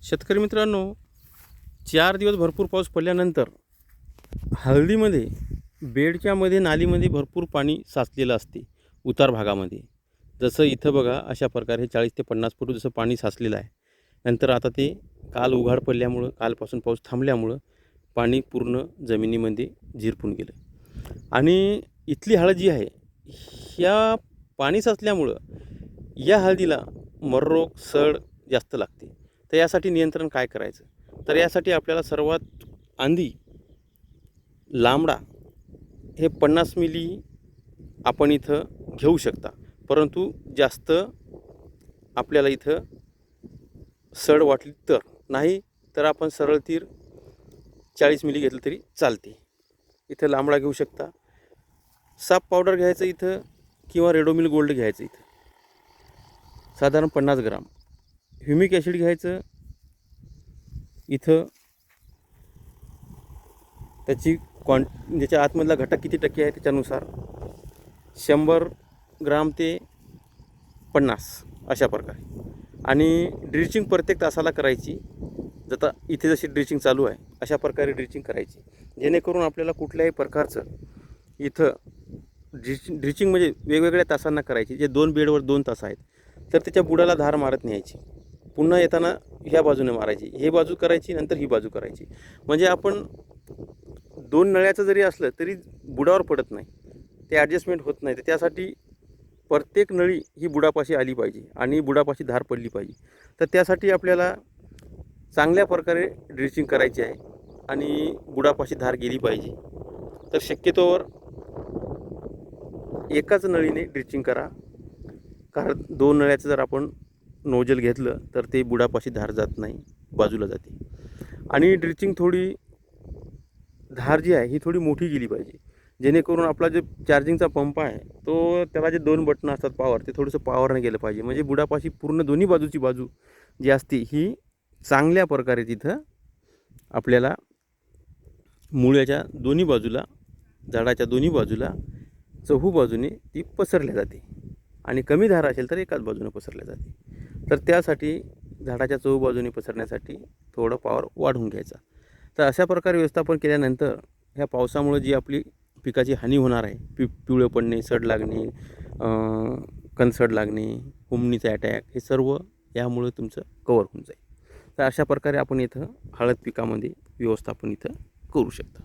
शेतकरी मित्रांनो, 4 दिवस भरपूर पाऊस पडल्यानंतर हळदीमध्ये बेडच्यामध्ये नालीमध्ये भरपूर पाणी साचलेलं असते उतार भागामध्ये. जसं इथं बघा, अशा प्रकारे 40 ते 50 फूट जसं पाणी साचलेलं आहे. नंतर आता ते काल उघाड पडल्यामुळं, कालपासून पाऊस थांबल्यामुळं पाणी पूर्ण जमिनीमध्ये झिरपून गेलं. आणि इथली हळद जी आहे, ह्या पाणी साचल्यामुळं या हळदीला मररोग, सड जास्त लागते. तर यासाठी नियंत्रण काय करायचं? तर यासाठी आपल्याला सर्वात आधी लांबडा हे 50 मिली आपण इथं घेऊ शकता. परंतु जास्त आपल्याला इथं सड वाटली तर, नाही तर आपण सरळ तीर 40 मिली घेतलं तरी चालते. इथं लांबडा घेऊ शकता. साप पावडर घ्यायचं इथं, किंवा रेडोमिल गोल्ड घ्यायचं इथं साधारण 50 ग्राम. ह्युमिक ॲसिड घ्यायचं इथं, त्याची ज्याच्या आतमधला घटक किती टक्के आहे त्याच्यानुसार 100 ग्राम ते 50 अशा प्रकारे. आणि ड्रिचिंग प्रत्येक तासाला करायची. जता इथे जशी ड्रिचिंग चालू आहे अशा प्रकारे ड्रिचिंग करायची, जेणेकरून आपल्याला कुठल्याही प्रकारचं इथं ड्रिचिंग म्हणजे वेगवेगळ्या तासांना करायची. जे 2 बेडवर 2 तास आहेत तर त्याच्या बुडाला धार मारत न्यायची. पुन्हा येताना ह्या बाजूने मारायची, ही बाजू करायची, नंतर ही बाजू करायची. म्हणजे आपण 2 नळ्याचं जरी असलं तरी बुडावर पडत नाही, ते ॲडजस्टमेंट होत नाही. तर त्यासाठी प्रत्येक नळी ही बुडापाशी आली पाहिजे आणि बुडापाशी धार पडली पाहिजे. तर त्यासाठी आपल्याला चांगल्या प्रकारे ड्रिचिंग करायची आहे आणि बुडापाशी धार गेली पाहिजे. तर शक्यतोवर एकाच नळीने ड्रिचिंग करा, कारण 2 नळ्याचं जर आपण नोजल घेतलं तर ते बुडापाशी धार जात नाही, बाजूला जाते. आणि ड्रिचिंग थोडी धार जी आहे ही थोडी मोठी गेली पाहिजे, जेणेकरून आपला जे चार्जिंगचा पंप आहे तो त्याला जे 2 बटणं असतात पॉवर, ते थोडंसं पॉवरने गेलं पाहिजे. म्हणजे बुडापाशी पूर्ण दोन्ही बाजूची बाजू जी असते ही चांगल्या प्रकारे तिथं आपल्याला मुळ्याच्या दोन्ही बाजूला, झाडाच्या दोन्ही बाजूला, चहू बाजूने ती पसरल्या जाते. आणि कमी धार असेल तर एकाच बाजूने पसरल्या जाते. तर त्यासाठी झाडाच्या चहू बाजूने पसरण्यासाठी थोडं पॉवर वाढवून घ्यायचा. तर अशा प्रकारे व्यवस्थापन केल्यानंतर ह्या पावसामुळे जी आपली पिकाची हानी होणार आहे, पिवळे पडणे, सड लागणे, कणसड लागणे, हुमणीचा अटॅक, हे सर्व यामुळे तुमचं कवर होऊन जाईल. तर अशा प्रकारे आपण इथं हळद पिकामध्ये व्यवस्थापन इथं करू शकता.